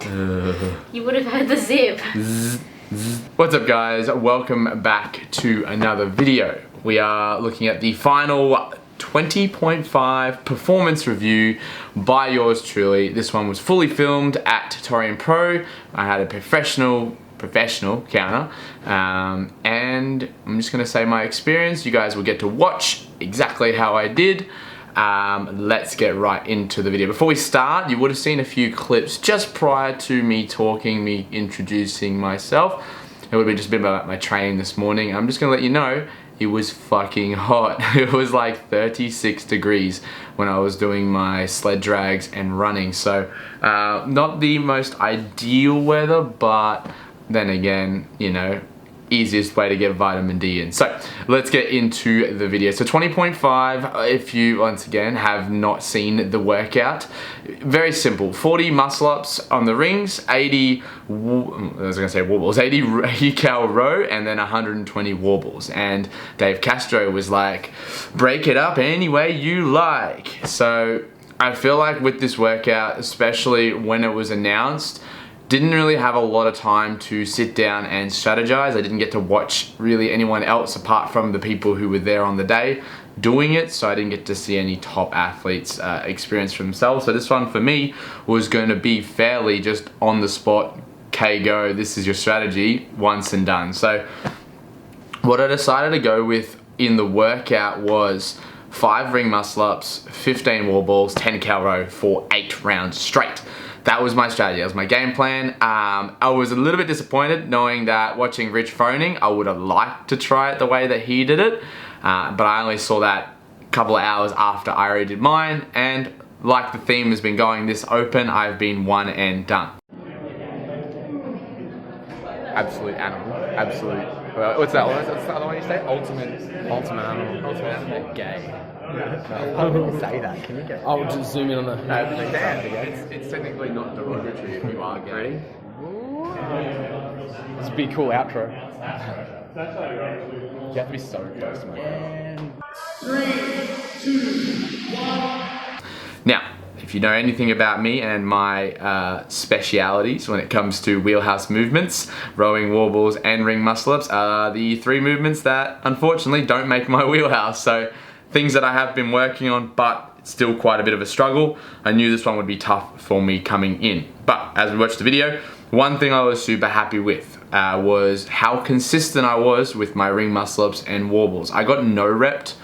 You would have heard the zip. What's up guys, welcome back to another video. We are looking at the final 20.5 performance review by yours truly. This one was fully filmed at Torian Pro. I had a professional counter, and I'm just gonna say my experience. You guys will get to watch exactly how I did. Let's get right into the video. Before we start, you would have seen a few clips just prior to me introducing myself. It would have just been about my training this morning. I'm just gonna let you know, it was fucking hot. It was like 36 degrees when I was doing my sled drags and running. So not the most ideal weather, but then again, you know, easiest way to get vitamin D in. So let's get into the video. So 20.5, if you once again have not seen the workout, very simple. 40 muscle ups on the rings, 80 cal row, and then 120 warbles. And Dave Castro was like, break it up any way you like. So I feel like with this workout, especially when it was announced, didn't really have a lot of time to sit down and strategize. I didn't get to watch really anyone else apart from the people who were there on the day doing it, so I didn't get to see any top athletes experience for themselves. So this one for me was going to be fairly just on the spot, go, this is your strategy, once and done. So what I decided to go with in the workout was 5 ring muscle ups, 15 wall balls, 10 cal row for 8 rounds straight. That was my strategy, that was my game plan. I was a little bit disappointed knowing that watching Rich Froning, I would have liked to try it the way that he did it, but I only saw that a couple of hours after I already did mine, and like the theme has been going this open, I've been one and done. Absolute animal, absolute. What's that one? What's the other one you say? Ultimate animal. Ultimate animal. Gay. I wouldn't say that. Can you get? I'll just zoom in on the. No, you can. It's technically not derogatory if you are gay. It's a big cool outro. You have to be so close to my phone. 3, 2, 1. Now, if you know anything about me and my specialities when it comes to wheelhouse movements, rowing, warbles, and ring muscle ups are the 3 movements that unfortunately don't make my wheelhouse. So things that I have been working on, but it's still quite a bit of a struggle. I knew this one would be tough for me coming in. But as we watched the video, one thing I was super happy with was how consistent I was with my ring muscle ups and warbles. I got no repped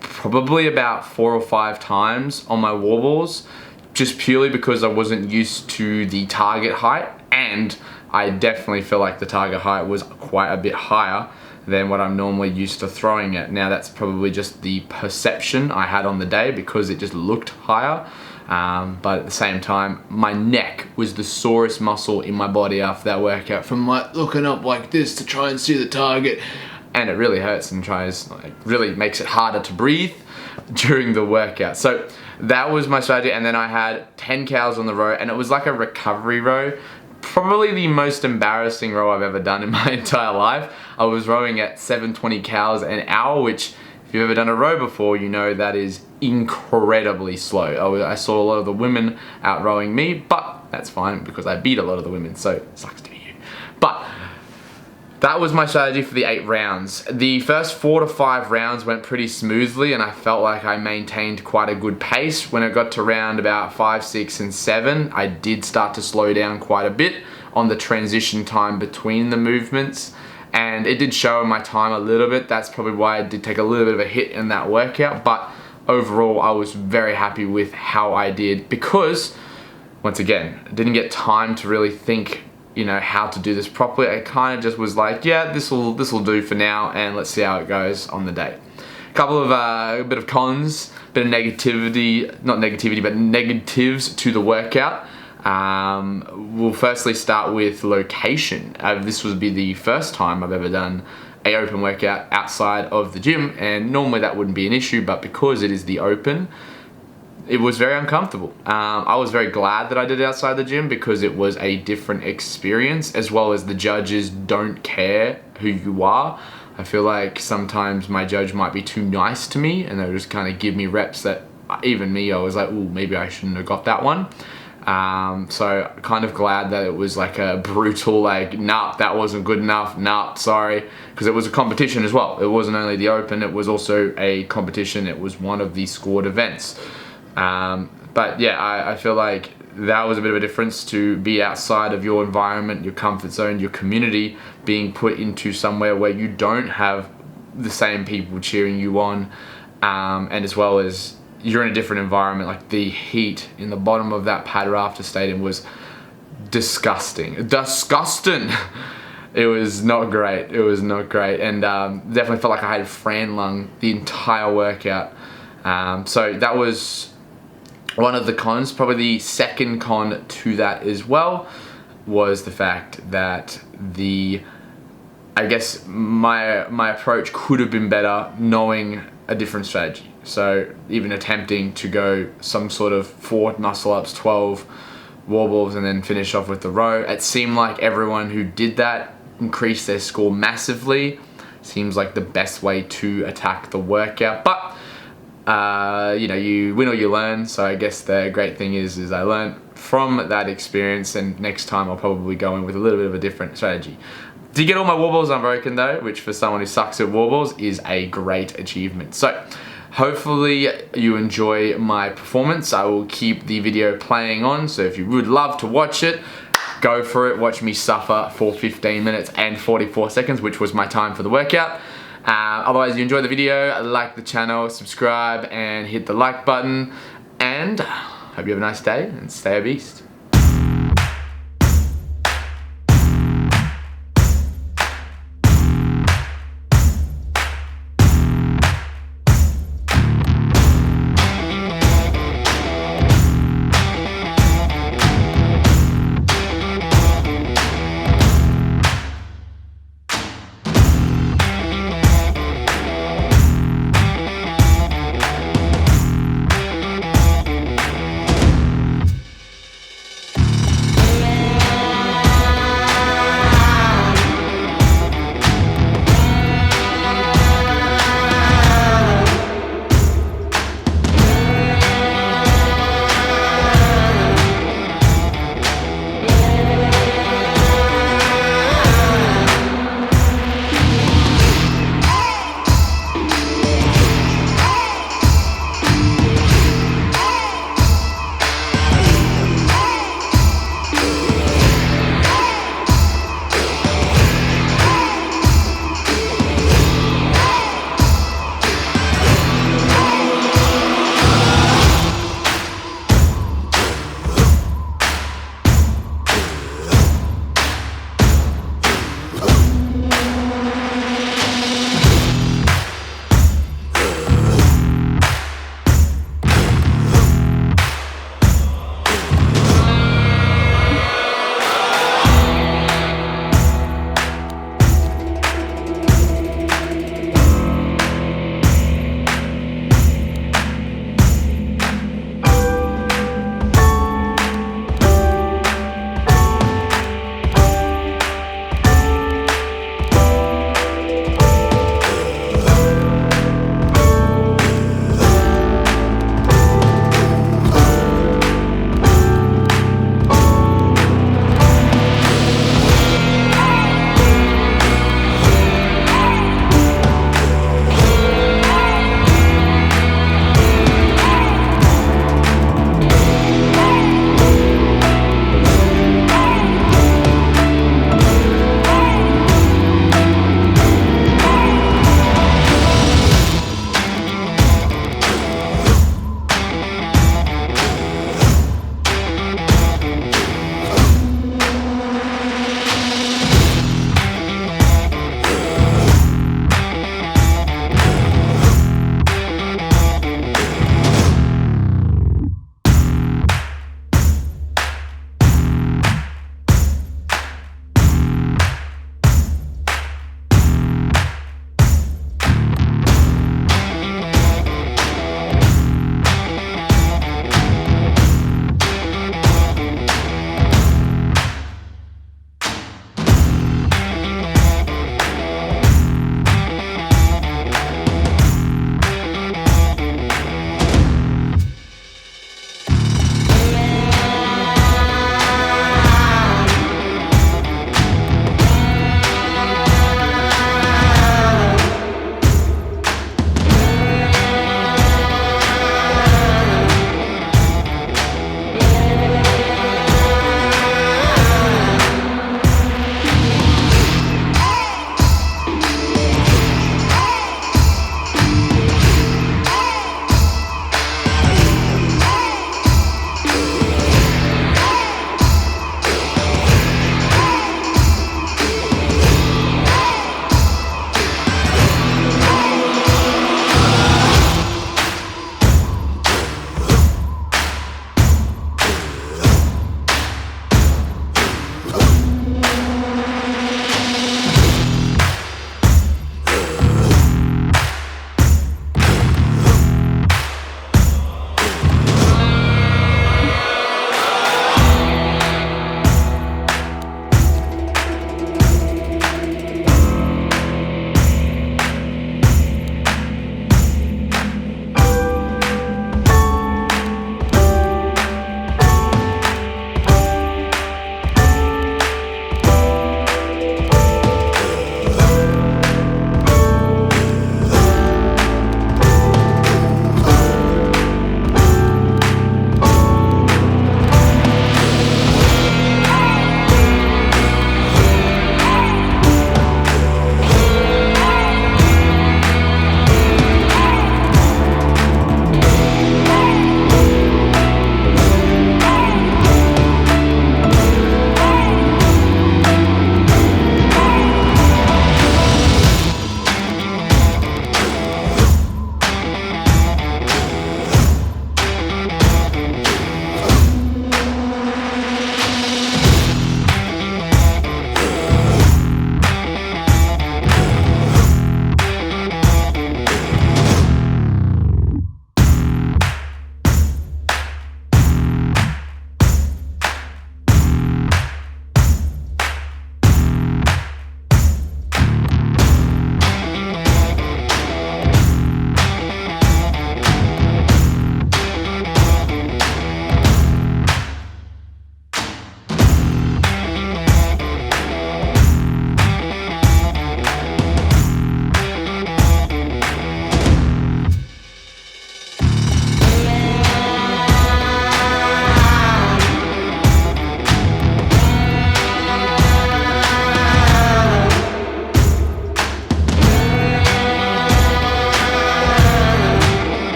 probably about 4 or 5 times on my warbles, just purely because I wasn't used to the target height, and I definitely feel like the target height was quite a bit higher than what I'm normally used to throwing at. Now that's probably just the perception I had on the day because it just looked higher, but at the same time my neck was the sorest muscle in my body after that workout, from like looking up like this to try and see the target, and it really hurts and really makes it harder to breathe during the workout. So that was my strategy, and then I had 10 cals on the row, and it was like a recovery row. Probably the most embarrassing row I've ever done in my entire life. I was rowing at 720 cals an hour, which if you've ever done a row before, you know that is incredibly slow. I saw a lot of the women out rowing me, but that's fine because I beat a lot of the women, so it sucks to be you. But that was my strategy for the 8 rounds. The first 4 to 5 rounds went pretty smoothly, and I felt like I maintained quite a good pace. When it got to round about 5, 6, and 7, I did start to slow down quite a bit on the transition time between the movements, and it did show in my time a little bit. That's probably why I did take a little bit of a hit in that workout, but overall I was very happy with how I did, because once again, I didn't get time to really think, you know, how to do this properly. I kind of just was like, yeah, this will do for now, and let's see how it goes on the day. A couple of a bit of cons, bit of negativity, not negativity, but negatives to the workout. We'll firstly start with location. This would be the first time I've ever done a open workout outside of the gym, and normally that wouldn't be an issue, but because it is the open, it was very uncomfortable. I was very glad that I did it outside the gym because it was a different experience, as well as the judges don't care who you are. I feel like sometimes my judge might be too nice to me, and they'll just kind of give me reps that even me, I was like, ooh, maybe I shouldn't have got that one. So kind of glad that it was like a brutal, like, nah, that wasn't good enough, nah, sorry, because it was a competition as well. It wasn't only the open, it was also a competition. It was one of the scored events. But yeah, I feel like that was a bit of a difference, to be outside of your environment, your comfort zone, your community, being put into somewhere where you don't have the same people cheering you on, and as well as you're in a different environment. Like, the heat in the bottom of that pad rafter stadium was disgusting. It was not great. It was not great, and definitely felt like I had Fran lung the entire workout. So that was one of the cons. Probably the second con to that as well was the fact that I guess my approach could have been better, knowing a different strategy. So even attempting to go some sort of 4 muscle ups, 12 wall balls, and then finish off with the row. It seemed like everyone who did that increased their score massively. Seems like the best way to attack the workout, but you know, you win or you learn. So I guess the great thing is I learned from that experience, and next time I'll probably go in with a little bit of a different strategy. Did get all my wall balls unbroken though, which for someone who sucks at wall balls is a great achievement. So hopefully you enjoy my performance. I will keep the video playing on, so if you would love to watch it, go for it. Watch me suffer for 15 minutes and 44 seconds, which was my time for the workout. Otherwise, you enjoy the video, like the channel, subscribe, and hit the like button. And hope you have a nice day, and stay a beast.